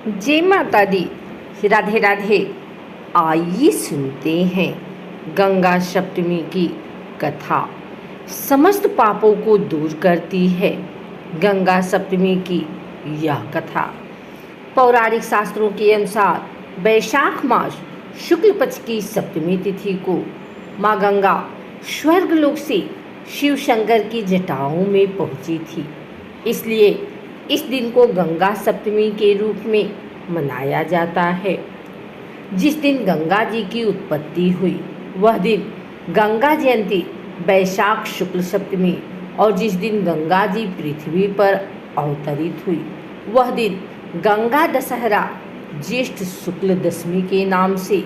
जय माता दी। राधे राधे। आइए सुनते हैं गंगा सप्तमी की कथा। समस्त पापों को दूर करती है गंगा सप्तमी की यह कथा। पौराणिक शास्त्रों के अनुसार वैशाख मास शुक्ल पक्ष की सप्तमी तिथि को माँ गंगा स्वर्गलोक से शिव शंकर की जटाओं में पहुंची थी। इसलिए इस दिन को गंगा सप्तमी के रूप में मनाया जाता है। जिस दिन गंगा जी की उत्पत्ति हुई वह दिन गंगा जयंती वैशाख शुक्ल सप्तमी, और जिस दिन गंगा जी पृथ्वी पर अवतरित हुई वह दिन गंगा दशहरा ज्येष्ठ शुक्ल दशमी के नाम से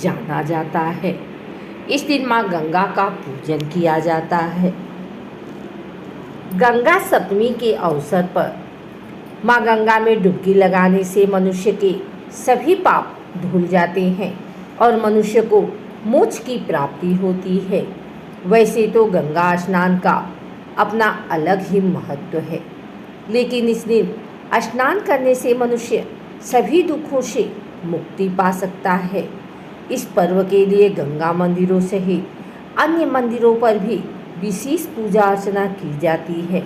जाना जाता है। इस दिन माँ गंगा का पूजन किया जाता है। गंगा सप्तमी के अवसर पर माँ गंगा में डुबकी लगाने से मनुष्य के सभी पाप धुल जाते हैं और मनुष्य को मोक्ष की प्राप्ति होती है। वैसे तो गंगा स्नान का अपना अलग ही महत्व है, लेकिन इस दिन स्नान करने से मनुष्य सभी दुखों से मुक्ति पा सकता है। इस पर्व के लिए गंगा मंदिरों सहित अन्य मंदिरों पर भी विशेष पूजा अर्चना की जाती है।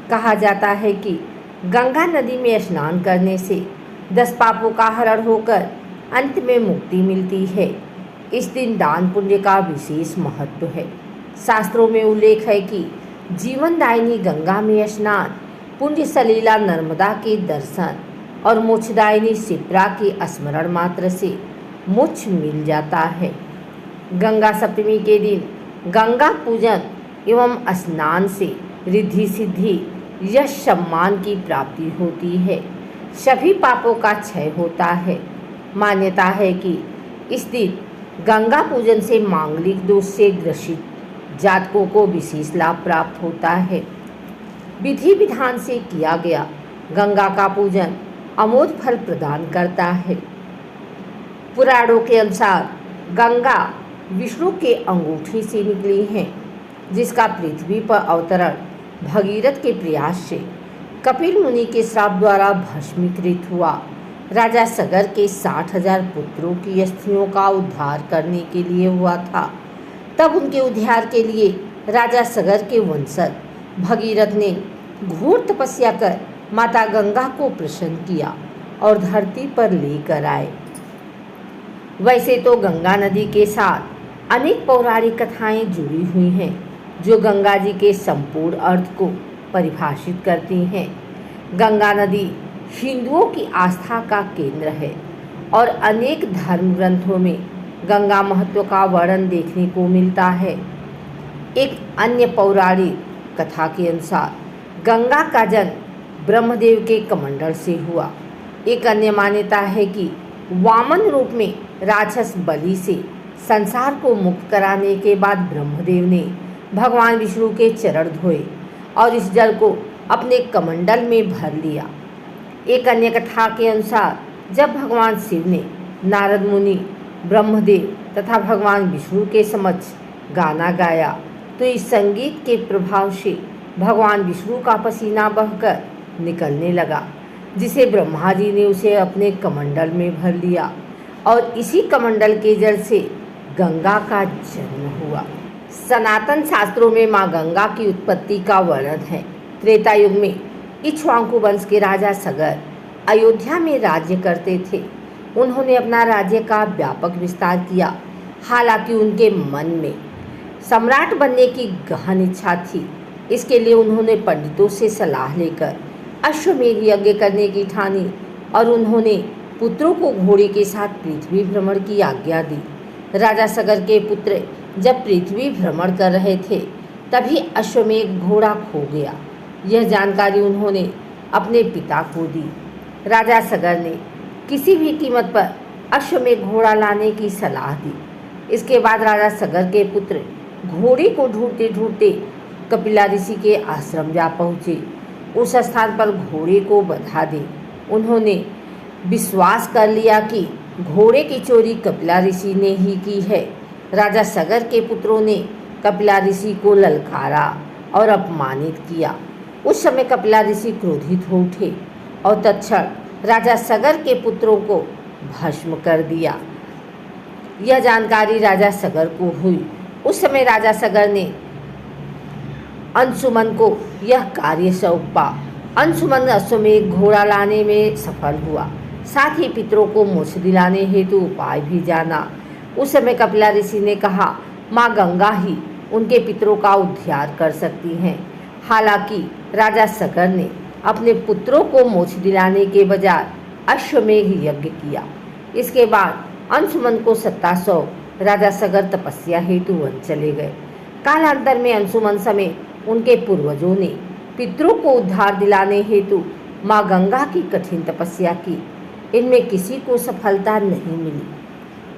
कहा जाता है कि गंगा नदी में स्नान करने से 10 पापों का हरण होकर अंत में मुक्ति मिलती है। इस दिन दान पुण्य का विशेष महत्व है। शास्त्रों में उल्लेख है कि जीवनदायिनी गंगा में स्नान, पुण्य सलीला नर्मदा के दर्शन और मोक्षदायिनी शिप्रा के स्मरण मात्र से मोक्ष मिल जाता है। गंगा सप्तमी के दिन गंगा पूजन एवं स्नान से रिद्धि सिद्धि यश सम्मान की प्राप्ति होती है। सभी पापों का क्षय होता है। मान्यता है कि इस दिन गंगा पूजन से मांगलिक दोष से ग्रसित जातकों को विशेष लाभ प्राप्त होता है। विधि विधान से किया गया गंगा का पूजन अमोघ फल प्रदान करता है। पुराणों के अनुसार गंगा विष्णु के अंगूठे से निकली हैं, जिसका पृथ्वी पर अवतरण भगीरथ के प्रयास से कपिल मुनि के श्राप द्वारा भस्मीकृत हुआ। राजा सगर के 60,000 पुत्रों की अस्थियों का उद्धार करने के लिए हुआ था। तब उनके उद्धार के लिए राजा सगर के वंशज भगीरथ ने घोर तपस्या कर माता गंगा को प्रसन्न किया और धरती पर लेकर आए। वैसे तो गंगा नदी के साथ अनेक पौराणिक कथाएं जुड़ी हुई हैं, जो गंगा जी के संपूर्ण अर्थ को परिभाषित करती हैं। गंगा नदी हिंदुओं की आस्था का केंद्र है और अनेक धर्म ग्रंथों में गंगा महत्व का वर्णन देखने को मिलता है। एक अन्य पौराणिक कथा के अनुसार गंगा का जन्म ब्रह्मदेव के कमंडल से हुआ। एक अन्य मान्यता है कि वामन रूप में राक्षस बलि से संसार को मुक्त कराने के बाद ब्रह्मदेव ने भगवान विष्णु के चरण धोए और इस जल को अपने कमंडल में भर लिया। एक अन्य कथा के अनुसार जब भगवान शिव ने नारद मुनि, ब्रह्मदेव तथा भगवान विष्णु के समक्ष गाना गाया तो इस संगीत के प्रभाव से भगवान विष्णु का पसीना बहकर निकलने लगा, जिसे ब्रह्मा जी ने उसे अपने कमंडल में भर लिया और इसी कमंडल के जल से गंगा का जन्म हुआ। सनातन शास्त्रों में माँ गंगा की उत्पत्ति का वर्णन है। त्रेता युग में इक्ष्वाकु वंश के राजा सगर अयोध्या में राज्य करते थे। उन्होंने अपना राज्य का व्यापक विस्तार किया। हालांकि उनके मन में सम्राट बनने की गहन इच्छा थी। इसके लिए उन्होंने पंडितों से सलाह लेकर अश्वमेध यज्ञ करने की ठानी और उन्होंने पुत्रों को घोड़े के साथ पृथ्वी भ्रमण की आज्ञा दी। राजा सगर के पुत्र जब पृथ्वी भ्रमण कर रहे थे तभी अश्वमेध घोड़ा खो गया। यह जानकारी उन्होंने अपने पिता को दी। राजा सगर ने किसी भी कीमत पर अश्वमेध घोड़ा लाने की सलाह दी। इसके बाद राजा सगर के पुत्र घोड़े को ढूंढते ढूंढते कपिला ऋषि के आश्रम जा पहुँचे। उस स्थान पर घोड़े को बंधा दे उन्होंने विश्वास कर लिया कि घोड़े की चोरी कपिला ऋषि ने ही की है। राजा सगर के पुत्रों ने कपिला ऋषि को ललकारा और अपमानित किया। उस समय कपिला ऋषि क्रोधित हो उठे और तत्क्षण राजा सगर के पुत्रों को भस्म कर दिया। यह जानकारी राजा सगर को हुई। उस समय राजा सगर ने अंशुमन को यह कार्य सौंपा। अंशुमन अश्वमेध घोड़ा लाने में सफल हुआ, साथ ही पितरों को मोक्ष दिलाने हेतु उपाय भी जाना। उस समय कपिला ऋषि ने कहा, माँ गंगा ही उनके पितरों का उद्धार कर सकती हैं। हालांकि राजा सगर ने अपने पुत्रों को मोक्ष दिलाने के बजाय अश्वमेध यज्ञ किया। इसके बाद अंशुमन को सत्ता सौंप राजा सगर तपस्या हेतु वन चले गए। कालांतर में अंशुमन समेत उनके पूर्वजों ने पितरों को उद्धार दिलाने हेतु माँ गंगा की कठिन तपस्या की। इनमें किसी को सफलता नहीं मिली।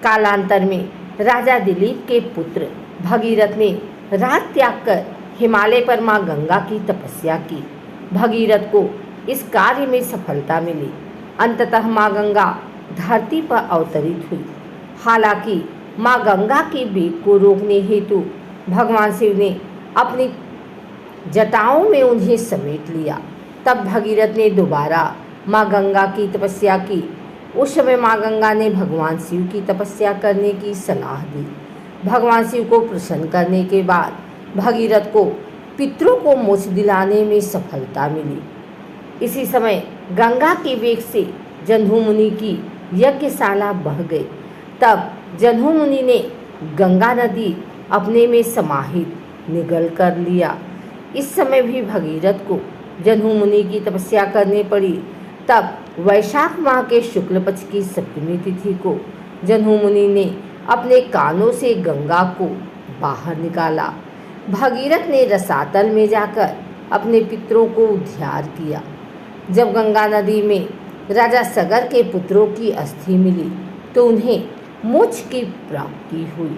कालांतर में राजा दिलीप के पुत्र भगीरथ ने रात त्याग कर हिमालय पर माँ गंगा की तपस्या की। भगीरथ को इस कार्य में सफलता मिली। अंततः माँ गंगा धरती पर अवतरित हुई। हालांकि माँ गंगा के वेग को रोकने हेतु भगवान शिव ने अपनी जटाओं में उन्हें समेट लिया। तब भगीरथ ने दोबारा माँ गंगा की तपस्या की। उस समय माँ गंगा ने भगवान शिव की तपस्या करने की सलाह दी। भगवान शिव को प्रसन्न करने के बाद भगीरथ को पितरों को मोक्ष दिलाने में सफलता मिली। इसी समय गंगा के वेग से जन्हू मुनि की यज्ञशाला बह गई। तब जन्हू मुनि ने गंगा नदी अपने में समाहित निगल कर लिया। इस समय भी भगीरथ को जन्हू मुनि की तपस्या करनी पड़ी। तब वैशाख माह के शुक्ल पक्ष की सप्तमी तिथि को जन्हू मुनि ने अपने कानों से गंगा को बाहर निकाला। भगीरथ ने रसातल में जाकर अपने पितरों को उद्धार किया। जब गंगा नदी में राजा सगर के पुत्रों की अस्थि मिली तो उन्हें मोक्ष की प्राप्ति हुई।